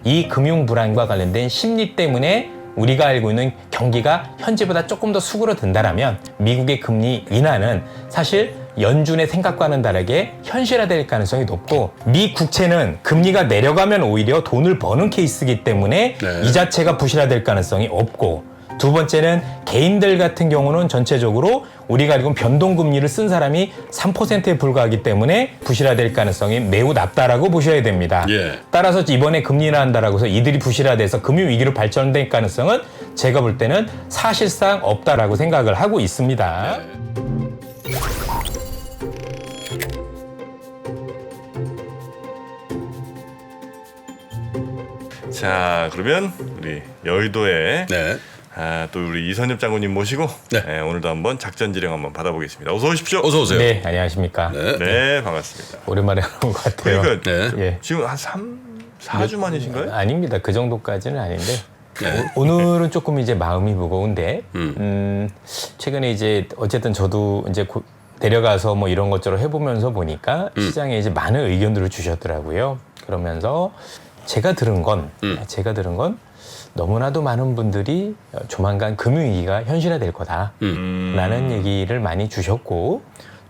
이 금융 불안과 관련된 심리 때문에 우리가 알고 있는 경기가 현재보다 조금 더 수그러든다라면 미국의 금리 인하는 사실 연준의 생각과는 다르게 현실화될 가능성이 높고, 미 국채는 금리가 내려가면 오히려 돈을 버는 케이스이기 때문에 네. 이 자체가 부실화될 가능성이 없고, 두 번째는 개인들 같은 경우는 전체적으로 우리가 알고 있는 변동금리를 쓴 사람이 3%에 불과하기 때문에 부실화될 가능성이 매우 낮다라고 보셔야 됩니다. 예. 따라서 이번에 금리 인하한다라고 해서 이들이 부실화돼서 금융위기로 발전될 가능성은 제가 볼 때는 사실상 없다라고 생각을 하고 있습니다. 자, 그러면 우리 여의도에 네. 또 우리 이선엽 장군님 모시고 네. 오늘도 한번 작전 지령 한번 받아보겠습니다. 어서 오십시오. 어서 오세요. 네, 안녕하십니까. 네. 네, 반갑습니다. 오랜만에 하는 것 같아요. 그러니까 네. 예. 지금 한 4주 만이신가요? 아닙니다. 그 정도까지는 아닌데. 네. 오늘은 조금 이제 마음이 무거운데, 최근에 이제 어쨌든 저도 이제 내려가서 뭐 이런 것저런 해보면서 보니까 시장에 이제 많은 의견들을 주셨더라고요. 그러면서 제가 들은 건 너무나도 많은 분들이 조만간 금융위기가 현실화될 거다라는 얘기를 많이 주셨고,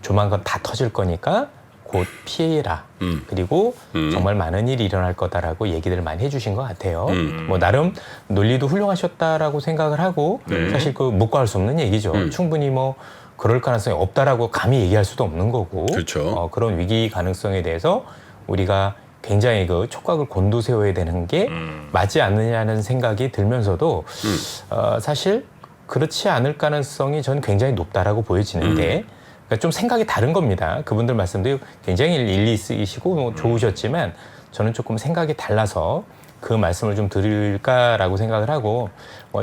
조만간 다 터질 거니까 곧 피해라. 그리고 정말 많은 일이 일어날 거다라고 얘기들을 많이 해주신 것 같아요. 뭐 나름 논리도 훌륭하셨다라고 생각을 하고, 사실 그 묵과할 수 없는 얘기죠. 충분히 뭐 그럴 가능성이 없다라고 감히 얘기할 수도 없는 거고, 그렇죠. 그런 위기 가능성에 대해서 우리가 굉장히 그 촉각을 곤두세워야 되는 게 맞지 않느냐는 생각이 들면서도 사실 그렇지 않을 가능성이 저는 굉장히 높다라고 보여지는데, 그러니까 좀 생각이 다른 겁니다. 그분들 말씀도 굉장히 일리 있으시고 뭐 좋으셨지만 저는 조금 생각이 달라서 그 말씀을 좀 드릴까라고 생각을 하고,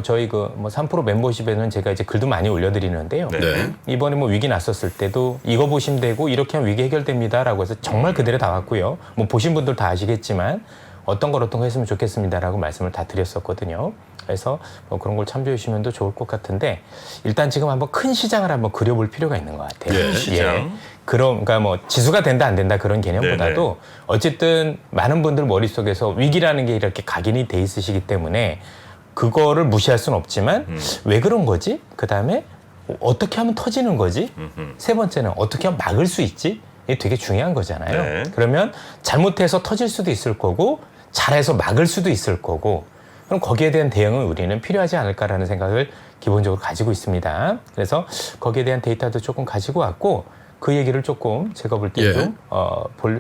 저희 그 3프로 멤버십에는 제가 이제 글도 많이 올려드리는데요. 네. 이번에 뭐 위기 났었을 때도 이거 보시면 되고 이렇게 하면 위기 해결됩니다라고 해서 정말 그대로 나왔고요. 뭐 보신 분들 다 아시겠지만 어떤 거 했으면 좋겠습니다라고 말씀을 다 드렸었거든요. 그래서 뭐 그런 걸 참조해 주시면 더 좋을 것 같은데, 일단 지금 한번 큰 시장을 한번 그려볼 필요가 있는 것 같아요. 예, 시장. 그러니까 뭐 지수가 된다 안 된다 그런 개념보다도 어쨌든 많은 분들 머릿속에서 위기라는 게 이렇게 각인이 돼 있으시기 때문에 그거를 무시할 수는 없지만 왜 그런 거지? 그다음에 어떻게 하면 터지는 거지? 세 번째는 어떻게 하면 막을 수 있지? 이게 되게 중요한 거잖아요. 네. 그러면 잘못해서 터질 수도 있을 거고 잘해서 막을 수도 있을 거고, 그럼 거기에 대한 대응은 우리는 필요하지 않을까라는 생각을 기본적으로 가지고 있습니다. 그래서 거기에 대한 데이터도 조금 가지고 왔고, 그 얘기를 조금 제가 볼 때 좀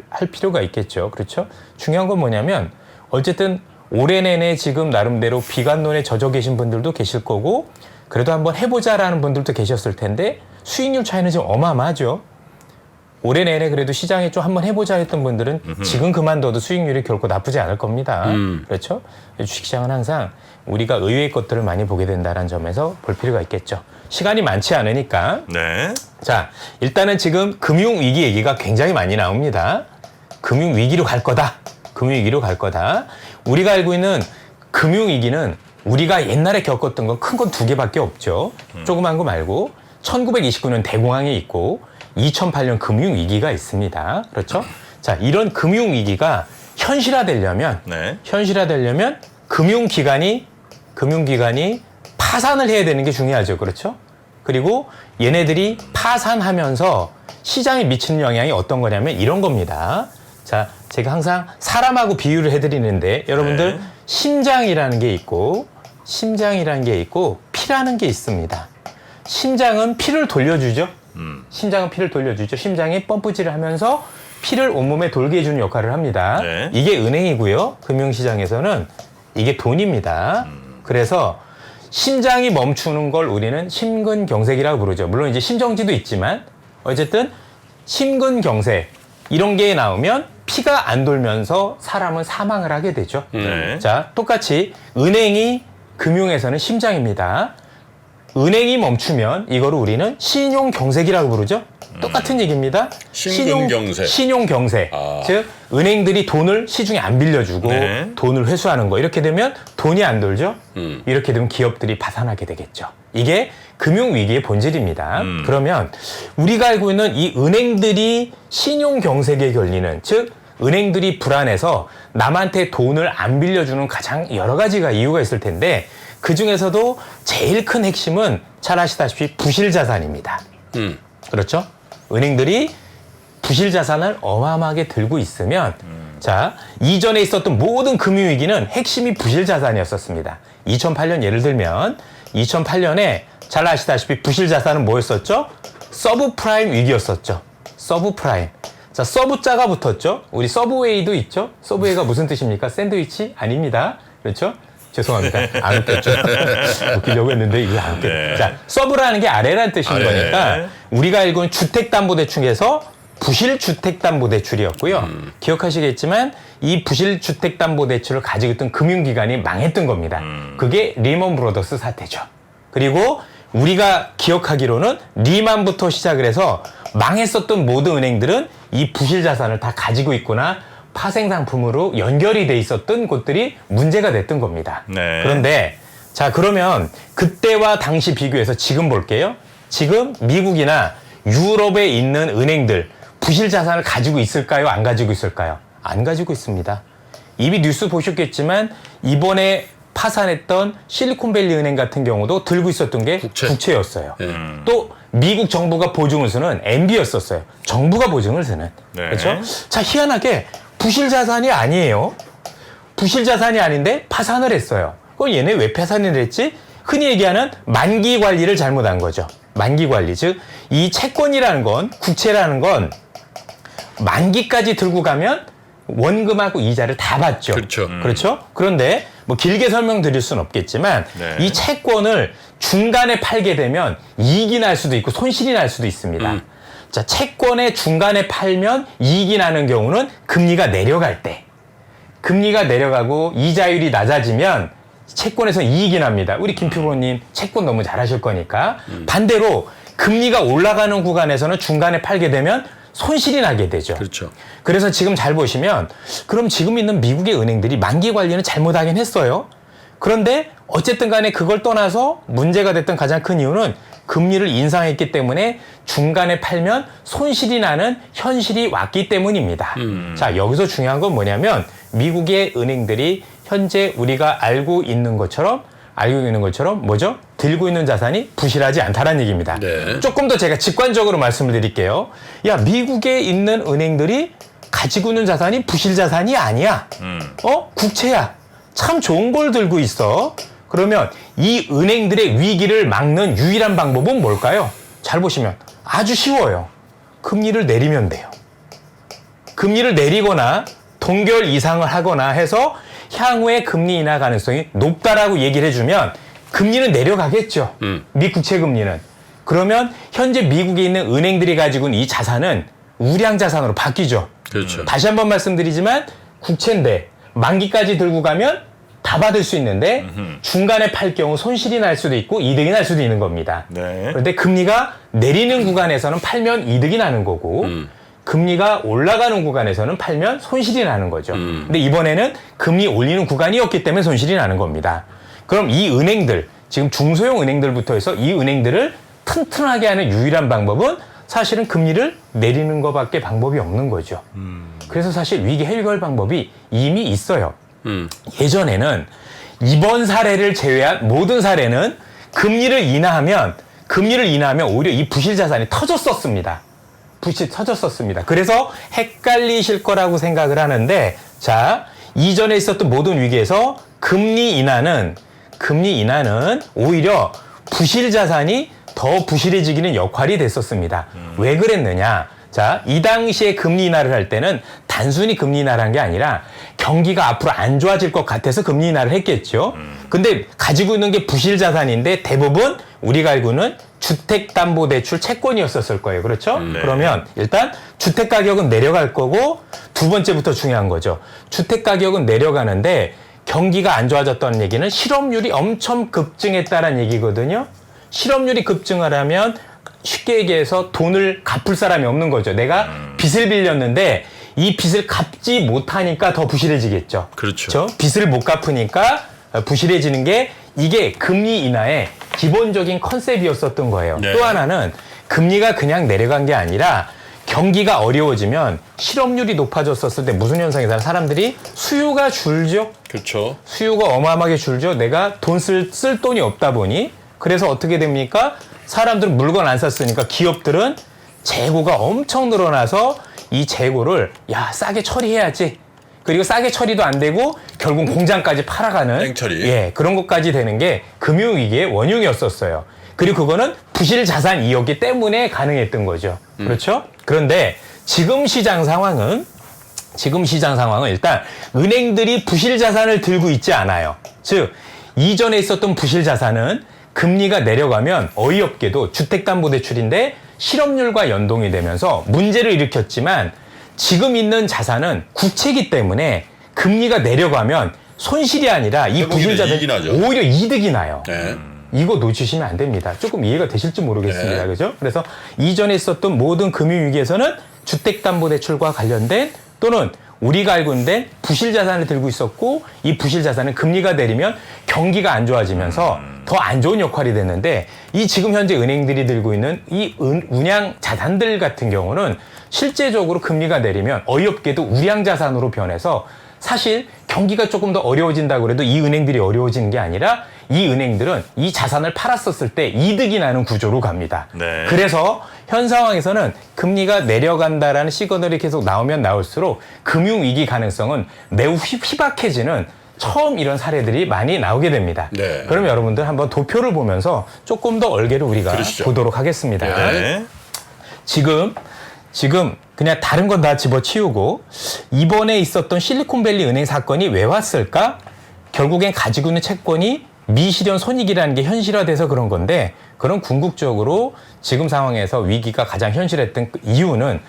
할 필요가 있겠죠. 그렇죠? 중요한 건 뭐냐면 어쨌든 올해 내내 지금 나름대로 비관론에 젖어 계신 분들도 계실 거고, 그래도 한번 해보자라는 분들도 계셨을 텐데 수익률 차이는 지금 어마어마하죠. 올해 내내 그래도 시장에 좀 한번 해보자 했던 분들은 지금 그만둬도 수익률이 결코 나쁘지 않을 겁니다. 그렇죠? 주식시장은 항상 우리가 의외의 것들을 많이 보게 된다는 점에서 볼 필요가 있겠죠. 시간이 많지 않으니까. 네. 자, 일단은 지금 금융위기 얘기가 굉장히 많이 나옵니다. 금융위기로 갈 거다. 금융위기로 갈 거다. 우리가 알고 있는 금융위기는 우리가 옛날에 겪었던 건 큰 건 두 개밖에 없죠. 조그만 거 말고 1929년 대공황이 있고 2008년 금융위기가 있습니다. 그렇죠? 자, 이런 금융위기가 현실화되려면 금융기관이 파산을 해야 되는 게 중요하죠. 그렇죠? 그리고 얘네들이 파산하면서 시장에 미치는 영향이 어떤 거냐면 이런 겁니다. 자, 제가 항상 사람하고 비유를 해드리는데 여러분들 심장이라는 게 있고 피라는 게 있습니다. 심장은 피를 돌려주죠. 심장이 펌프질을 하면서 피를 온몸에 돌게 해주는 역할을 합니다. 네. 이게 은행이고요. 금융시장에서는 이게 돈입니다. 그래서 심장이 멈추는 걸 우리는 심근경색이라고 부르죠. 물론 이제 심정지도 있지만 어쨌든 심근경색 이런 게 나오면 피가 안 돌면서 사람은 사망을 하게 되죠. 네. 자, 똑같이 은행이 금융에서는 심장입니다. 은행이 멈추면 이거를 우리는 신용경색이라고 부르죠. 똑같은 얘기입니다. 신근경색. 신용경색. 즉 은행들이 돈을 시중에 안 빌려주고 돈을 회수하는 거. 이렇게 되면 돈이 안 돌죠. 이렇게 되면 기업들이 파산하게 되겠죠. 이게 금융위기의 본질입니다. 그러면 우리가 알고 있는 이 은행들이 신용경색에 걸리는, 즉 은행들이 불안해서 남한테 돈을 안 빌려주는 가장 여러 가지가 이유가 있을 텐데 그 중에서도 제일 큰 핵심은 잘 아시다시피 부실자산입니다. 그렇죠? 은행들이 부실자산을 어마어마하게 들고 있으면 자, 이전에 있었던 모든 금융위기는 핵심이 부실자산이었었습니다. 2008년 예를 들면 2008년에 잘 아시다시피 부실자산은 뭐였었죠? 서브프라임 위기였었죠. 서브프라임. 자, 서브자가 붙었죠. 우리 서브웨이도 있죠. 서브웨이가 무슨 뜻입니까? 샌드위치? 아닙니다. 그렇죠? 죄송합니다. 안 웃겼죠. 웃기려고 했는데 이게 안 웃겼죠. 네. 자, 서브라는 게 아래라는 뜻인 아래. 거니까 우리가 알고 있는 주택담보대출에서 부실주택담보대출이었고요. 기억하시겠지만 이 부실주택담보대출을 가지고 있던 금융기관이 망했던 겁니다. 그게 리먼 브로더스 사태죠. 그리고 우리가 기억하기로는 리만부터 시작을 해서 망했었던 모든 은행들은 이 부실자산을 다 가지고 있거나 파생상품으로 연결이 돼 있었던 곳들이 문제가 됐던 겁니다. 네. 그런데 자, 그러면 그때와 당시 비교해서 지금 볼게요. 지금 미국이나 유럽에 있는 은행들 부실자산을 가지고 있을까요? 안 가지고 있을까요? 안 가지고 있습니다. 이미 뉴스 보셨겠지만 이번에 파산했던 실리콘밸리 은행 같은 경우도 들고 있었던 게 국채였어요. 또 미국 정부가 보증을 쓰는 MB였었어요. 정부가 보증을 쓰는. 네. 그렇죠? 자, 희한하게 부실자산이 아니에요. 부실자산이 아닌데 파산을 했어요. 그럼 얘네 왜 파산을 했지? 흔히 얘기하는 만기 관리를 잘못한 거죠. 만기 관리. 즉, 이 채권이라는 건, 국채라는 건 만기까지 들고 가면 원금하고 이자를 다 받죠. 그렇죠. 그렇죠? 그런데 뭐 길게 설명드릴 수는 없겠지만 네. 이 채권을 중간에 팔게 되면 이익이 날 수도 있고 손실이 날 수도 있습니다. 자, 채권에 중간에 팔면 이익이 나는 경우는 금리가 내려갈 때. 금리가 내려가고 이자율이 낮아지면 채권에서 이익이 납니다. 우리 김표로님 채권 너무 잘하실 거니까. 반대로 금리가 올라가는 구간에서는 중간에 팔게 되면 손실이 나게 되죠. 그렇죠. 그래서 지금 잘 보시면 그럼 지금 있는 미국의 은행들이 만기 관리는 잘못하긴 했어요. 그런데 어쨌든 간에 그걸 떠나서 문제가 됐던 가장 큰 이유는 금리를 인상했기 때문에 중간에 팔면 손실이 나는 현실이 왔기 때문입니다. 자, 여기서 중요한 건 뭐냐면 미국의 은행들이 현재 우리가 알고 있는 것처럼 뭐죠? 들고 있는 자산이 부실하지 않다는 얘기입니다. 네. 조금 더 제가 직관적으로 말씀을 드릴게요. 야, 미국에 있는 은행들이 가지고 있는 자산이 부실 자산이 아니야. 국채야. 참 좋은 걸 들고 있어. 그러면 이 은행들의 위기를 막는 유일한 방법은 뭘까요? 잘 보시면 아주 쉬워요. 금리를 내리면 돼요. 금리를 내리거나 동결 이상을 하거나 해서 향후에 금리 인하 가능성이 높다라고 얘기를 해주면 금리는 내려가겠죠. 미 국채 금리는. 그러면 현재 미국에 있는 은행들이 가지고 있는 이 자산은 우량 자산으로 바뀌죠. 그렇죠. 다시 한번 말씀드리지만 국채인데 만기까지 들고 가면 다 받을 수 있는데 중간에 팔 경우 손실이 날 수도 있고 이득이 날 수도 있는 겁니다. 네. 그런데 금리가 내리는 구간에서는 팔면 이득이 나는 거고 금리가 올라가는 구간에서는 팔면 손실이 나는 거죠. 근데 이번에는 금리 올리는 구간이었기 때문에 손실이 나는 겁니다. 그럼 이 은행들, 지금 중소형 은행들부터 해서 이 은행들을 튼튼하게 하는 유일한 방법은 사실은 금리를 내리는 것밖에 방법이 없는 거죠. 그래서 사실 위기 해결 방법이 이미 있어요. 예전에는 이번 사례를 제외한 모든 사례는 금리를 인하하면 오히려 이 부실 자산이 터졌었습니다. 그래서 헷갈리실 거라고 생각을 하는데, 자, 이전에 있었던 모든 위기에서 금리 인하는 오히려 부실 자산이 더 부실해지기는 역할이 됐었습니다. 왜 그랬느냐? 자, 이 당시에 금리 인하를 할 때는 단순히 금리 인하를 한 게 아니라 경기가 앞으로 안 좋아질 것 같아서 금리 인하를 했겠죠. 근데 가지고 있는 게 부실 자산인데 대부분 우리가 알고는 주택담보대출 채권이었었을 거예요. 그렇죠? 네. 그러면 일단 주택 가격은 내려갈 거고 두 번째부터 중요한 거죠. 주택 가격은 내려가는데 경기가 안 좋아졌다는 얘기는 실업률이 엄청 급증했다는 얘기거든요. 실업률이 급증을 하면 쉽게 얘기해서 돈을 갚을 사람이 없는 거죠. 내가 빚을 빌렸는데 이 빚을 갚지 못하니까 더 부실해지겠죠. 그렇죠. 빚을 못 갚으니까 부실해지는 게 이게 금리 인하의 기본적인 컨셉이었었던 거예요. 네. 또 하나는 금리가 그냥 내려간 게 아니라 경기가 어려워지면 실업률이 높아졌었을 때 무슨 현상이 있어요? 사람들이 수요가 줄죠. 그렇죠. 수요가 어마어마하게 줄죠. 내가 쓸 돈이 없다 보니 그래서 어떻게 됩니까? 사람들은 물건 안 샀으니까 기업들은 재고가 엄청 늘어나서 이 재고를 싸게 처리해야지. 그리고 싸게 처리도 안 되고 결국 공장까지 팔아가는 땡처리. 그런 것까지 되는 게 금융위기의 원흉이었었어요. 그리고 그거는 부실 자산이었기 때문에 가능했던 거죠. 그렇죠? 그런데 지금 시장 상황은 일단 은행들이 부실 자산을 들고 있지 않아요. 즉 이전에 있었던 부실 자산은 금리가 내려가면 어이없게도 주택담보대출인데 실업률과 연동이 되면서 문제를 일으켰지만 지금 있는 자산은 국채이기 때문에 금리가 내려가면 손실이 아니라 이 부실 자산이 이익이 나죠. 오히려 이득이 나요. 네. 이거 놓치시면 안 됩니다. 조금 이해가 되실지 모르겠습니다. 네. 그죠? 그래서 이전에 있었던 모든 금융위기에서는 주택담보대출과 관련된 또는 우리가 알고 있는 부실 자산을 들고 있었고 이 부실 자산은 금리가 내리면 경기가 안 좋아지면서 더 안 좋은 역할이 됐는데 이 지금 현재 은행들이 들고 있는 이 운양 자산들 같은 경우는 실제적으로 금리가 내리면 어이없게도 우량 자산으로 변해서 사실 경기가 조금 더 어려워진다고 해도 이 은행들이 어려워지는 게 아니라 이 은행들은 이 자산을 팔았었을 때 이득이 나는 구조로 갑니다. 네. 그래서 현 상황에서는 금리가 내려간다라는 시그널이 계속 나오면 나올수록 금융위기 가능성은 매우 희박해지는 처음 이런 사례들이 많이 나오게 됩니다. 네. 그럼 여러분들 한번 도표를 보면서 조금 더 얼개를 우리가 그러시죠. 보도록 하겠습니다. 네. 지금 그냥 다른 건 다 집어치우고 이번에 있었던 실리콘밸리 은행 사건이 왜 왔을까? 결국엔 가지고 있는 채권이 미실현 손익이라는 게 현실화돼서 그런 건데 그런 궁극적으로 지금 상황에서 위기가 가장 현실했던 이유는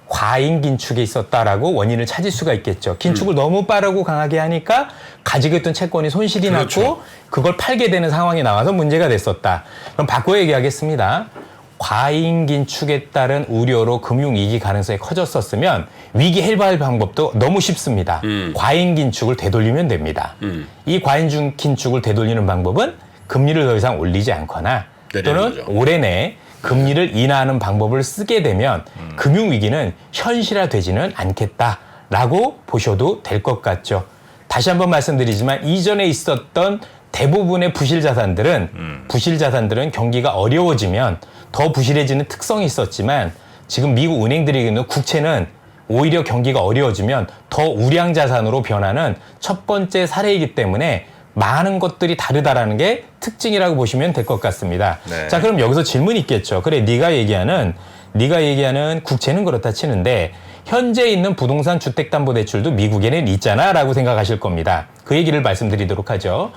과잉 긴축에 있었다라고 원인을 찾을 수가 있겠죠. 긴축을 너무 빠르고 강하게 하니까 가지고 있던 채권이 손실이 그렇죠. 났고 그걸 팔게 되는 상황이 나와서 문제가 됐었다. 그럼 바꿔 얘기하겠습니다. 과잉 긴축에 따른 우려로 금융위기 가능성이 커졌었으면 위기 해소할 방법도 너무 쉽습니다. 과잉 긴축을 되돌리면 됩니다. 이 과잉 긴축을 되돌리는 방법은 금리를 더 이상 올리지 않거나 내리는 또는 거죠. 올해 내에 금리를 인하하는 방법을 쓰게 되면 금융위기는 현실화되지는 않겠다라고 보셔도 될 것 같죠. 다시 한번 말씀드리지만 이전에 있었던 대부분의 부실 자산들은 경기가 어려워지면 더 부실해지는 특성이 있었지만 지금 미국 은행들이 있는 국채는 오히려 경기가 어려워지면 더 우량 자산으로 변하는 첫 번째 사례이기 때문에 많은 것들이 다르다라는 게 특징이라고 보시면 될 것 같습니다. 네. 자, 그럼 여기서 질문이 있겠죠. 그래, 네가 얘기하는 국채는 그렇다 치는데 현재 있는 부동산 주택담보대출도 미국에는 있잖아라고 생각하실 겁니다. 그 얘기를 말씀드리도록 하죠.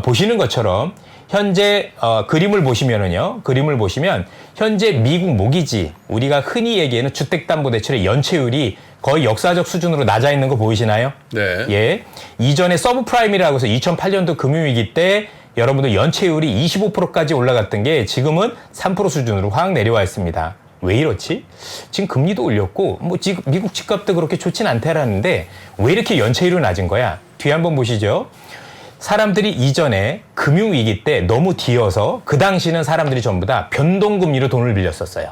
보시는 것처럼 현재 그림을 보시면 현재 미국 모기지 우리가 흔히 얘기하는 주택담보대출의 연체율이 거의 역사적 수준으로 낮아 있는 거 보이시나요? 네. 예. 이전에 서브프라임이라고 해서 2008년도 금융위기 때 여러분들 연체율이 25%까지 올라갔던 게 지금은 3% 수준으로 확 내려와 있습니다. 왜 이렇지? 지금 금리도 올렸고 지금 미국 집값도 그렇게 좋진 않다라는데 왜 이렇게 연체율이 낮은 거야? 뒤에 한번 보시죠. 사람들이 이전에 금융위기 때 너무 뒤어서 그 당시는 사람들이 전부 다 변동금리로 돈을 빌렸었어요.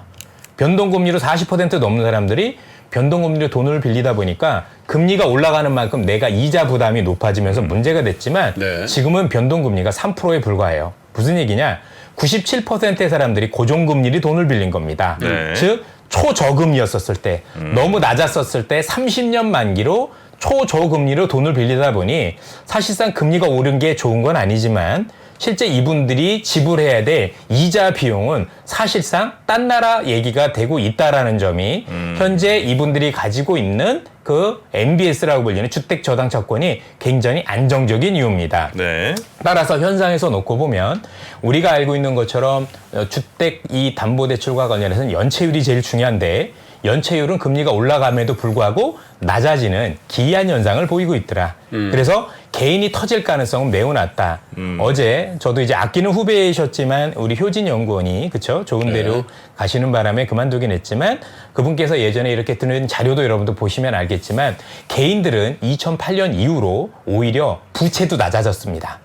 변동금리로 40% 넘는 사람들이 변동금리로 돈을 빌리다 보니까 금리가 올라가는 만큼 내가 이자 부담이 높아지면서 문제가 됐지만 네. 지금은 변동금리가 3%에 불과해요. 무슨 얘기냐? 97%의 사람들이 고정금리로 돈을 빌린 겁니다. 네. 즉 초저금리였었을 때 너무 낮았었을 때 30년 만기로 초저금리로 돈을 빌리다 보니 사실상 금리가 오른 게 좋은 건 아니지만 실제 이분들이 지불해야 될 이자 비용은 사실상 딴 나라 얘기가 되고 있다라는 점이 현재 이분들이 가지고 있는 그 MBS라고 불리는 주택저당채권이 굉장히 안정적인 이유입니다. 네. 따라서 현상에서 놓고 보면 우리가 알고 있는 것처럼 주택 이 담보대출과 관련해서는 연체율이 제일 중요한데 연체율은 금리가 올라감에도 불구하고 낮아지는 기이한 현상을 보이고 있더라. 그래서 개인이 터질 가능성은 매우 낮다. 어제 저도 이제 아끼는 후배이셨지만 우리 효진 연구원이 그쵸 좋은 데로 가시는 바람에 그만두긴 했지만 그분께서 예전에 이렇게 드는 자료도 여러분도 보시면 알겠지만 개인들은 2008년 이후로 오히려 부채도 낮아졌습니다.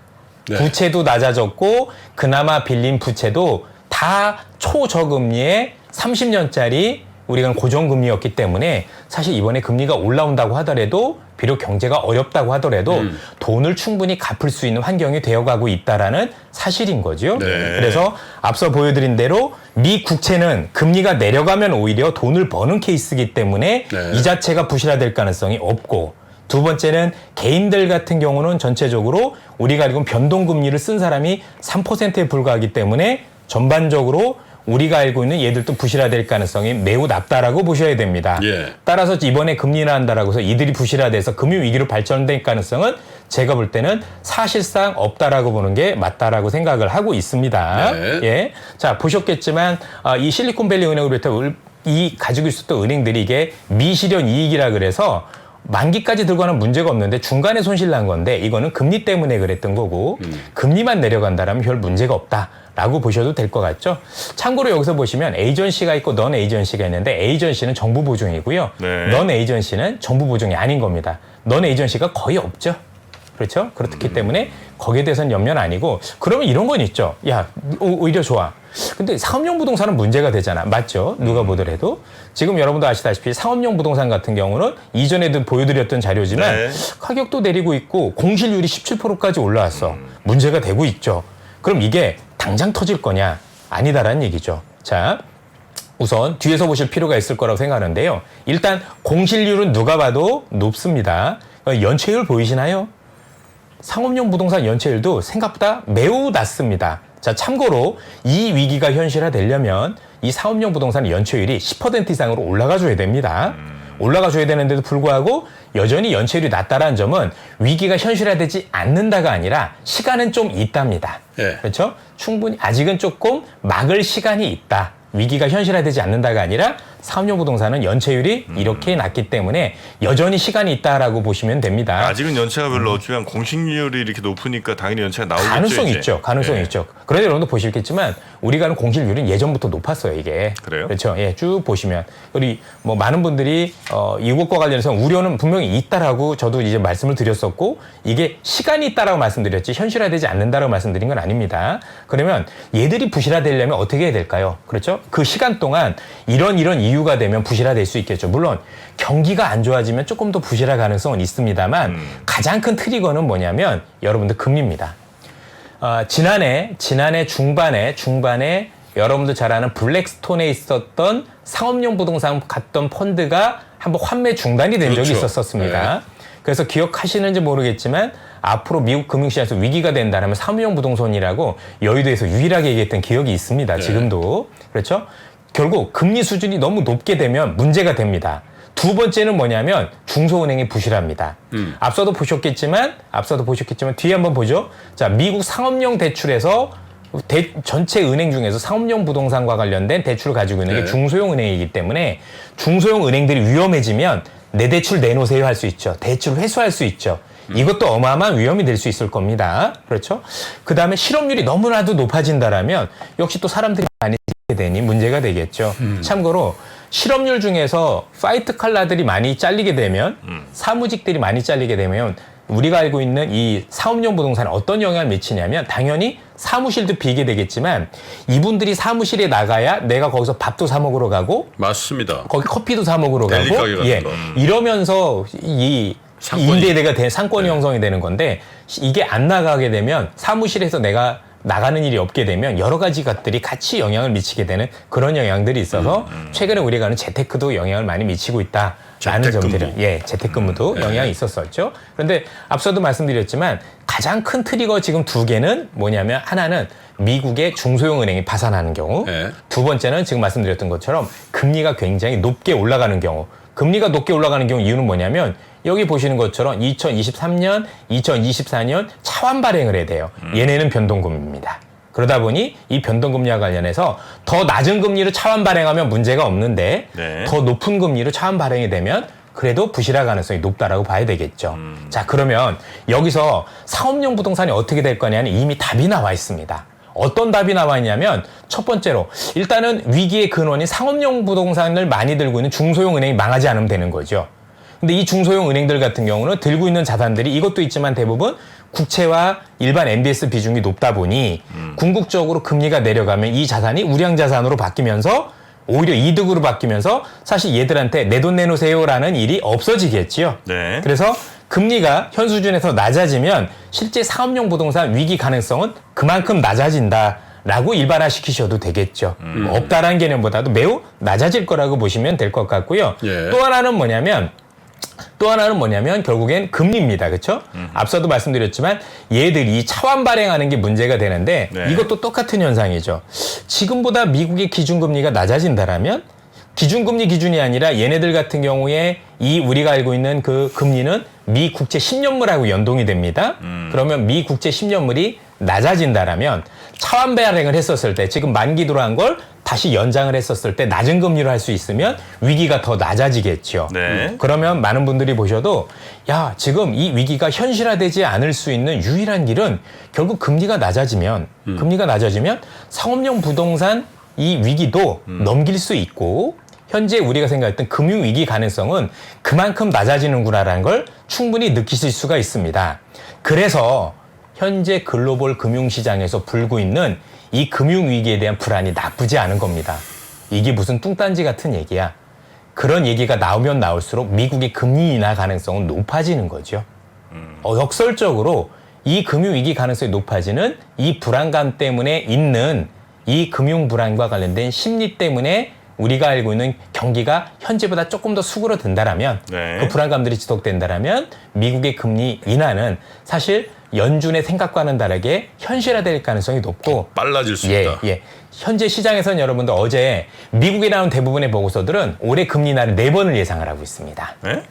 네. 부채도 낮아졌고 그나마 빌린 부채도 다 초저금리에 30년짜리 우리가 고정금리였기 때문에 사실 이번에 금리가 올라온다고 하더라도 비록 경제가 어렵다고 하더라도 돈을 충분히 갚을 수 있는 환경이 되어가고 있다라는 사실인 거죠. 네. 그래서 앞서 보여드린 대로 미 국채는 금리가 내려가면 오히려 돈을 버는 케이스이기 때문에 네. 이 자체가 부실화될 가능성이 없고 두 번째는 개인들 같은 경우는 전체적으로 우리가 알고 있는 변동금리를 쓴 사람이 3%에 불과하기 때문에 전반적으로 우리가 알고 있는 얘들도 부실화될 가능성이 매우 낮다라고 보셔야 됩니다. 예. 따라서 이번에 금리를 한다라고 해서 이들이 부실화돼서 금융위기로 발전될 가능성은 제가 볼 때는 사실상 없다라고 보는 게 맞다라고 생각을 하고 있습니다. 네. 예. 자, 보셨겠지만 이 실리콘밸리 은행을 비롯해 이 가지고 있었던 은행들이 이게 미실현 이익이라 그래서 만기까지 들고 가는 문제가 없는데 중간에 손실 난 건데 이거는 금리 때문에 그랬던 거고 금리만 내려간다라면 별 문제가 없다라고 보셔도 될 것 같죠. 참고로 여기서 보시면 에이전시가 있고 넌 에이전시가 있는데 에이전시는 정부 보증이고요. 네. 넌 에이전시는 정부 보증이 아닌 겁니다. 넌 에이전시가 거의 없죠. 그렇죠? 그렇기 때문에 거기에 대해서는 연면 아니고 그러면 이런 건 있죠. 야, 오히려 좋아. 근데 상업용 부동산은 문제가 되잖아. 맞죠? 누가 보더라도. 지금 여러분도 아시다시피 상업용 부동산 같은 경우는 이전에도 보여드렸던 자료지만 네. 가격도 내리고 있고 공실률이 17%까지 올라왔어. 문제가 되고 있죠. 그럼 이게 당장 터질 거냐? 아니다라는 얘기죠. 자, 우선 뒤에서 보실 필요가 있을 거라고 생각하는데요. 일단 공실률은 누가 봐도 높습니다. 연체율 보이시나요? 상업용 부동산 연체율도 생각보다 매우 낮습니다. 자, 참고로 이 위기가 현실화되려면 이 상업용 부동산 연체율이 10% 이상으로 올라가줘야 됩니다. 올라가줘야 되는데도 불구하고 여전히 연체율이 낮다라는 점은 위기가 현실화되지 않는다가 아니라 시간은 좀 있답니다. 예. 그렇죠? 충분히 아직은 조금 막을 시간이 있다. 위기가 현실화되지 않는다가 아니라 상업용 부동산은 연체율이 이렇게 낮기 때문에 여전히 시간이 있다라고 보시면 됩니다. 아직은 연체가 별로 없지만 공식률이 이렇게 높으니까 당연히 연체가 나오겠죠. 가능성이 이제. 있죠. 가능성이 예. 있죠. 그런데 여러분도 보시겠지만 우리가 하는 공실률은 예전부터 높았어요, 이게. 그래요? 그렇죠. 예, 쭉 보시면 우리 뭐 많은 분들이 이것과 관련해서 우려는 분명히 있다라고 저도 이제 말씀을 드렸었고 이게 시간이 있다라고 말씀드렸지 현실화되지 않는다라고 말씀드린 건 아닙니다. 그러면 얘들이 부실화되려면 어떻게 해야 될까요? 그렇죠? 그 시간 동안 이런 이유가 되면 부실화될 수 있겠죠. 물론 경기가 안 좋아지면 조금 더 부실화 가능성은 있습니다만 가장 큰 트리거는 뭐냐면 여러분들 금리입니다. 지난해 중반에 여러분들 잘 아는 블랙스톤에 있었던 상업용 부동산 갔던 펀드가 한번 환매 중단이 된 적이 그렇죠. 있었습니다. 네. 그래서 기억하시는지 모르겠지만 앞으로 미국 금융시장에서 위기가 된다면 상업용 부동산이라고 여의도에서 유일하게 얘기했던 기억이 있습니다. 네. 지금도. 그렇죠? 결국 금리 수준이 너무 높게 되면 문제가 됩니다. 두 번째는 뭐냐면 중소은행이 부실합니다. 앞서도 보셨겠지만 뒤에 한번 보죠. 자, 미국 상업용 대출에서 전체 은행 중에서 상업용 부동산과 관련된 대출을 가지고 있는 게 네. 중소형 은행이기 때문에 중소형 은행들이 위험해지면 내 대출 내놓으세요 할 수 있죠. 대출 회수할 수 있죠. 이것도 어마어마한 위험이 될 수 있을 겁니다. 그렇죠? 그 다음에 실업률이 너무나도 높아진다라면 역시 또 사람들이 많이 쓰게 되니 문제가 되겠죠. 참고로 실업률 중에서 화이트 칼라들이 많이 잘리게 되면 사무직들이 많이 잘리게 되면 우리가 알고 있는 이 상업용 부동산에 어떤 영향을 미치냐면 당연히 사무실도 비게 되겠지만 이분들이 사무실에 나가야 내가 거기서 밥도 사 먹으러 가고 맞습니다. 거기 커피도 사 먹으러 델리 가고 가게 같은 거. 이러면서 이 상권이. 임대대가 된 상권이 형성이 되는 건데 이게 안 나가게 되면 사무실에서 내가 나가는 일이 없게 되면 여러 가지 것들이 같이 영향을 미치게 되는 그런 영향들이 있어서 최근에 우리가 하는 재테크도 영향을 많이 미치고 있다라는 재택근무. 점들은 재테크근무도 영향이 있었었죠. 그런데 앞서도 말씀드렸지만 가장 큰 트리거 지금 두 개는 뭐냐면 하나는 미국의 중소형 은행이 파산하는 경우, 네. 두 번째는 지금 말씀드렸던 것처럼 금리가 굉장히 높게 올라가는 경우. 금리가 높게 올라가는 경우 이유는 뭐냐면 여기 보시는 것처럼 2023년, 2024년 차환 발행을 해야 돼요. 얘네는 변동금리입니다. 그러다 보니 이 변동금리와 관련해서 더 낮은 금리로 차환 발행하면 문제가 없는데 네. 더 높은 금리로 차환 발행이 되면 그래도 부실화 가능성이 높다라고 봐야 되겠죠. 자, 그러면 여기서 상업용 부동산이 어떻게 될 거냐는 이미 답이 나와 있습니다. 어떤 답이 나와 있냐면 첫 번째로 일단은 위기의 근원인 상업용 부동산을 많이 들고 있는 중소형 은행이 망하지 않으면 되는 거죠. 근데 이 중소형 은행들 같은 경우는 들고 있는 자산들이 이것도 있지만 대부분 국채와 일반 MBS 비중이 높다 보니 궁극적으로 금리가 내려가면 이 자산이 우량 자산으로 바뀌면서 오히려 이득으로 바뀌면서 사실 얘들한테 내 돈 내놓으세요라는 일이 없어지겠지요. 네. 그래서 금리가 현 수준에서 낮아지면 실제 상업용 부동산 위기 가능성은 그만큼 낮아진다라고 일반화시키셔도 되겠죠. 뭐 없다라는 개념보다도 매우 낮아질 거라고 보시면 될 것 같고요. 예. 또 하나는 뭐냐면 결국엔 금리입니다. 그렇죠? 앞서도 말씀드렸지만 얘들이 차환 발행하는 게 문제가 되는데 네. 이것도 똑같은 현상이죠. 지금보다 미국의 기준금리가 낮아진다라면 기준금리 기준이 아니라 얘네들 같은 경우에 이 우리가 알고 있는 그 금리는 미 국채 10년물하고 연동이 됩니다. 그러면 미 국채 10년물이 낮아진다라면 차환 발행을 했었을 때 지금 만기 들어간 걸 다시 연장을 했었을 때 낮은 금리로 할 수 있으면 위기가 더 낮아지겠죠. 네. 그러면 많은 분들이 보셔도 야 지금 이 위기가 현실화되지 않을 수 있는 유일한 길은 결국 금리가 낮아지면 상업용 부동산 이 위기도 넘길 수 있고 현재 우리가 생각했던 금융위기 가능성은 그만큼 낮아지는구나라는 걸 충분히 느끼실 수가 있습니다. 그래서 현재 글로벌 금융시장에서 불고 있는 이 금융위기에 대한 불안이 나쁘지 않은 겁니다. 이게 무슨 뚱딴지 같은 얘기야. 그런 얘기가 나오면 나올수록 미국의 금리 인하 가능성은 높아지는 거죠. 역설적으로 이 금융위기 가능성이 높아지는 이 불안감 때문에 있는 이 금융불안과 관련된 심리 때문에 우리가 알고 있는 경기가 현재보다 조금 더 수그러든다라면 네. 그 불안감들이 지속된다라면 미국의 금리 인하는 사실 연준의 생각과는 다르게 현실화될 가능성이 높고 빨라질 수 있다. 예. 현재 시장에서는 여러분들 어제 미국에 나온 대부분의 보고서들은 올해 금리 인하를 4번을 예상을 하고 있습니다. 네?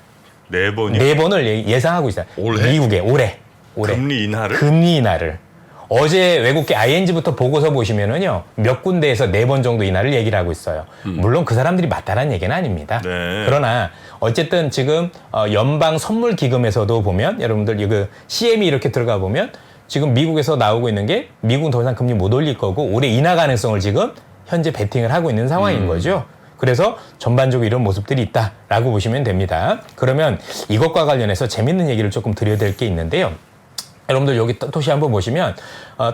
4번이요? 4번을 예상하고 있어요. 올해? 미국에 올해. 금리 인하를? 금리 인하를. 어제 외국계 ING부터 보고서 보시면은요, 몇 군데에서 4번 정도 인하를 얘기를 하고 있어요. 물론 그 사람들이 맞다라는 얘기는 아닙니다. 네. 그러나 어쨌든 지금 연방 선물 기금에서도 보면 여러분들 그 CM이 이렇게 들어가 보면 지금 미국에서 나오고 있는 게 미국은 더 이상 금리 못 올릴 거고 올해 인하 가능성을 지금 현재 베팅을 하고 있는 상황인 거죠. 그래서 전반적으로 이런 모습들이 있다라고 보시면 됩니다. 그러면 이것과 관련해서 재밌는 얘기를 조금 드려야 될 게 있는데요. 여러분들 여기 토시 한번 보시면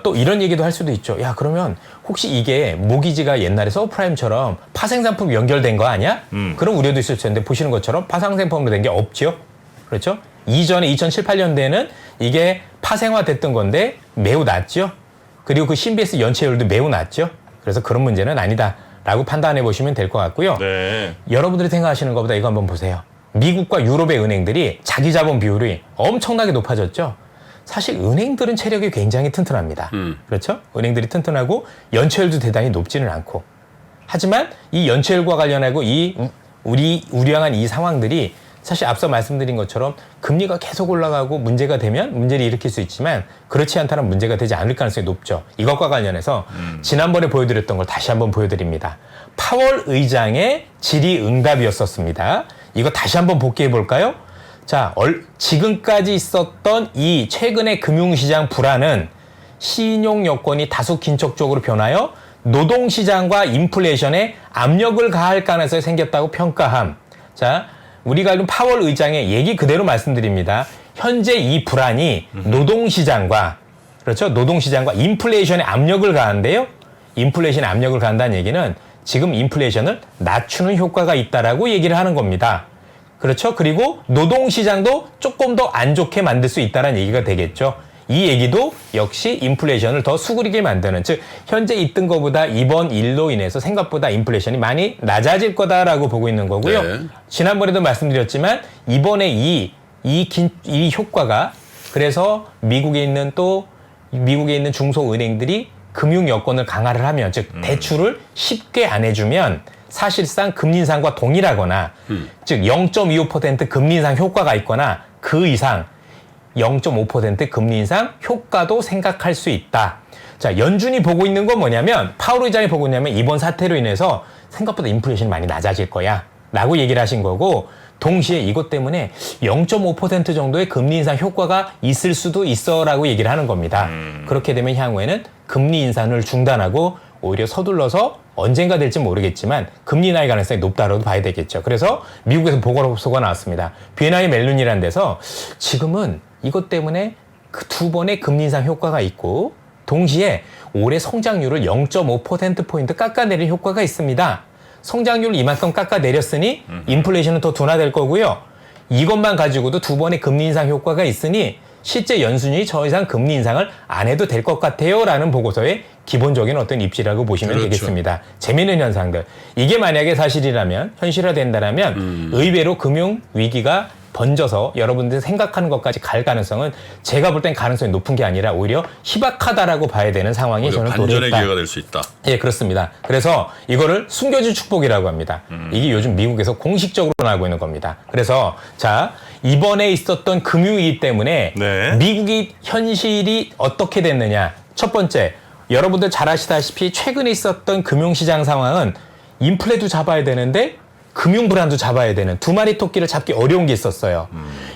또 이런 얘기도 할 수도 있죠. 야 그러면 혹시 이게 모기지가 옛날에 서브프라임처럼 파생상품 연결된 거 아니야? 그런 우려도 있을 텐데 보시는 것처럼 파생상품으로 된 게 없죠. 그렇죠? 이전에 2007, 8년대에는 이게 파생화됐던 건데 매우 낮죠. 그리고 그 CMBS 연체율도 매우 낮죠. 그래서 그런 문제는 아니다라고 판단해 보시면 될 것 같고요. 네. 여러분들이 생각하시는 것보다 이거 한번 보세요. 미국과 유럽의 은행들이 자기 자본 비율이 엄청나게 높아졌죠. 사실 은행들은 체력이 굉장히 튼튼합니다. 그렇죠? 은행들이 튼튼하고 연체율도 대단히 높지는 않고. 하지만 이 연체율과 관련하고 이 우려한 이 상황들이 사실 앞서 말씀드린 것처럼 금리가 계속 올라가고 문제가 되면 문제를 일으킬 수 있지만 그렇지 않다면 문제가 되지 않을 가능성이 높죠. 이것과 관련해서 지난번에 보여드렸던 걸 다시 한번 보여드립니다. 파월 의장의 질의응답이었었습니다. 이거 다시 한번 복귀해 볼까요? 자, 지금까지 있었던 이 최근의 금융시장 불안은 신용 여건이 다소 긴축적으로 변하여 노동시장과 인플레이션에 압력을 가할 가능성이 생겼다고 평가함. 자, 우리가 알고 파월 의장의 얘기 그대로 말씀드립니다. 현재 이 불안이 노동시장과 그렇죠? 노동시장과 인플레이션에 압력을 가한데요. 인플레이션에 압력을 가한다는 얘기는 지금 인플레이션을 낮추는 효과가 있다라고 얘기를 하는 겁니다. 그렇죠? 그리고 노동시장도 조금 더 안 좋게 만들 수 있다는 얘기가 되겠죠. 이 얘기도 역시 인플레이션을 더 수그리게 만드는, 즉 현재 있던 것보다 이번 일로 인해서 생각보다 인플레이션이 많이 낮아질 거다라고 보고 있는 거고요. 네. 지난번에도 말씀드렸지만 이번에 이 효과가 그래서 미국에 있는 중소은행들이 금융 여건을 강화를 하면, 즉 대출을 쉽게 안 해주면 사실상 금리 인상과 동일하거나 즉 0.25% 금리 인상 효과가 있거나 그 이상 0.5% 금리 인상 효과도 생각할 수 있다. 자, 연준이 보고 있는 건 뭐냐면, 파월 의장이 보고 있냐면 이번 사태로 인해서 생각보다 인플레이션이 많이 낮아질 거야 라고 얘기를 하신 거고, 동시에 이것 때문에 0.5% 정도의 금리 인상 효과가 있을 수도 있어 라고 얘기를 하는 겁니다. 그렇게 되면 향후에는 금리 인상을 중단하고 오히려 서둘러서 언젠가 될지 모르겠지만 금리 인하의 가능성이 높다라고 봐야 되겠죠. 그래서 미국에서 보고서가 나왔습니다. 비에나이 멜룬이라는 데서 지금은 이것 때문에 그 2번의 금리 인상 효과가 있고 동시에 올해 성장률을 0.5%포인트 깎아내린 효과가 있습니다. 성장률을 이만큼 깎아내렸으니 인플레이션은 더 둔화될 거고요. 이것만 가지고도 두 번의 금리 인상 효과가 있으니 실제 연준이 더 이상 금리 인상을 안 해도 될 것 같아요 라는 보고서의 기본적인 어떤 입지라고 보시면 그렇죠. 되겠습니다. 재미있는 현상들. 이게 만약에 사실이라면 현실화된다면 의외로 금융 위기가 번져서 여러분들이 생각하는 것까지 갈 가능성은 제가 볼 땐 가능성이 높은 게 아니라 오히려 희박하다라고 봐야 되는 상황이 저는 반전의 도래했다. 기회가 될 수 있다. 예, 그렇습니다. 그래서 이거를 숨겨진 축복이라고 합니다. 이게 요즘 미국에서 공식적으로 나오고 있는 겁니다. 그래서 자, 이번에 있었던 금융위기 때문에 네. 미국이 현실이 어떻게 됐느냐. 첫 번째, 여러분들 잘 아시다시피 최근에 있었던 금융시장 상황은 인플레도 잡아야 되는데 금융 불안도 잡아야 되는 두 마리 토끼를 잡기 어려운 게 있었어요.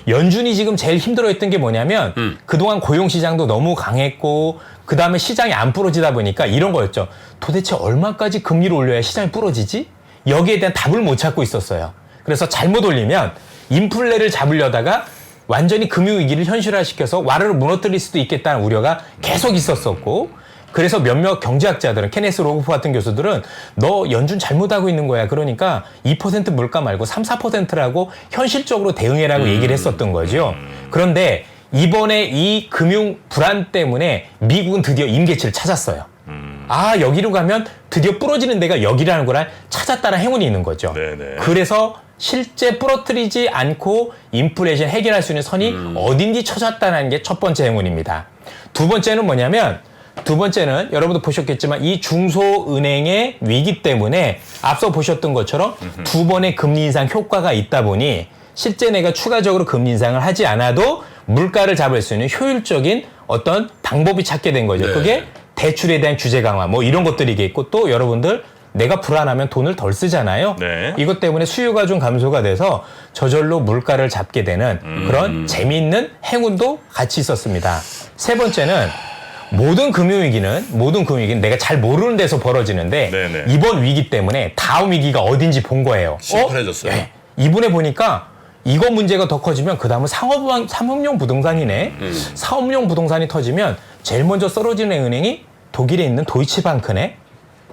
연준이 지금 제일 힘들어했던 게 뭐냐면 그동안 고용시장도 너무 강했고 그다음에 시장이 안 부러지다 보니까 이런 거였죠. 도대체 얼마까지 금리를 올려야 시장이 부러지지? 여기에 대한 답을 못 찾고 있었어요. 그래서 잘못 올리면 인플레를 잡으려다가 완전히 금융위기를 현실화시켜서 와르르 무너뜨릴 수도 있겠다는 우려가 계속 있었었고 그래서 몇몇 경제학자들은 케네스 로고프 같은 교수들은 너 연준 잘못하고 있는 거야. 그러니까 2% 물가 말고 3, 4%라고 현실적으로 대응해라고 얘기를 했었던 거죠. 그런데 이번에 이 금융 불안 때문에 미국은 드디어 임계치를 찾았어요. 아, 여기로 가면 드디어 부러지는 데가 여기라는 걸 찾았다는 행운이 있는 거죠. 네네. 그래서 실제 부러뜨리지 않고 인플레이션 해결할 수 있는 선이 어딘지 찾았다는 게 첫 번째 행운입니다. 두 번째는 뭐냐면 두 번째는 여러분도 보셨겠지만 이 중소은행의 위기 때문에 앞서 보셨던 것처럼 두 번의 금리 인상 효과가 있다 보니 실제 내가 추가적으로 금리 인상을 하지 않아도 물가를 잡을 수 있는 효율적인 어떤 방법이 찾게 된 거죠. 네. 그게 대출에 대한 규제 강화 뭐 이런 것들이겠고 또 여러분들 내가 불안하면 돈을 덜 쓰잖아요. 네. 이것 때문에 수요가 좀 감소가 돼서 저절로 물가를 잡게 되는 그런 재미있는 행운도 같이 있었습니다. 세 번째는 모든 금융위기는 내가 잘 모르는 데서 벌어지는데 네네. 이번 위기 때문에 다음 위기가 어딘지 본 거예요. 심플해졌어요. 네. 이번에 보니까 이거 문제가 더 커지면 그 다음은 상업용 부동산이네. 상업용 부동산이 터지면 제일 먼저 쓰러지는 은행이 독일에 있는 도이치방크네.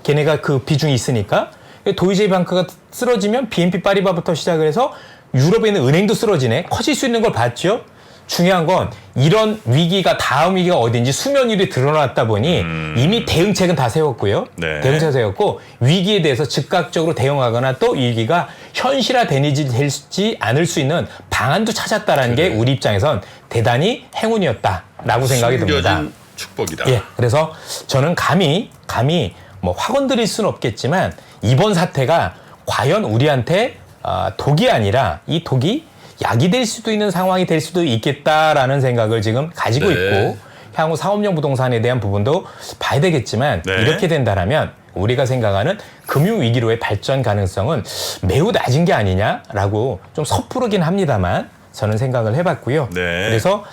걔네가 그 비중이 있으니까. 도이치방크가 쓰러지면 BNP 파리바부터 시작을 해서 유럽에 있는 은행도 쓰러지네. 커질 수 있는 걸 봤죠. 중요한 건 이런 위기가 다음 위기가 어딘지 수면 위로 드러났다 보니 이미 대응책은 다 세웠고요. 네. 대응책 세웠고 위기에 대해서 즉각적으로 대응하거나 또 위기가 현실화되지 않을 수 있는 방안도 찾았다라는 게 우리 입장에선 대단히 행운이었다라고 생각이 듭니다. 숨겨진 축복이다. 예, 그래서 저는 감히 뭐 확언 드릴 수는 없겠지만 이번 사태가 과연 우리한테 독이 아니라 이 독이 약이 될 수도 있는 상황이 될 수도 있겠다라는 생각을 지금 가지고 네. 있고 향후 상업용 부동산에 대한 부분도 봐야 되겠지만 네. 이렇게 된다라면 우리가 생각하는 금융위기로의 발전 가능성은 매우 낮은 게 아니냐라고 좀 섣부르긴 합니다만 저는 생각을 해봤고요. 네. 그래서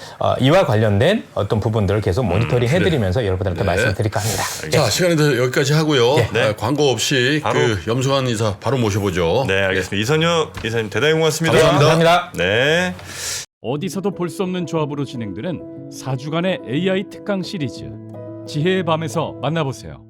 이와 관련된 어떤 부분들을 계속 모니터링 해드리면서 여러분들한테 네. 말씀드릴까 합니다. 자, 시간이 여기까지 하고요. 네. 광고 없이 바로. 그 염승환 이사 바로 모셔보죠. 네, 알겠습니다. 이선혁 이사님 대단히 고맙습니다. 감사합니다. 네. 어디서도 볼 수 없는 조합으로 진행되는 4주간의 AI 특강 시리즈 지혜의 밤에서 만나보세요.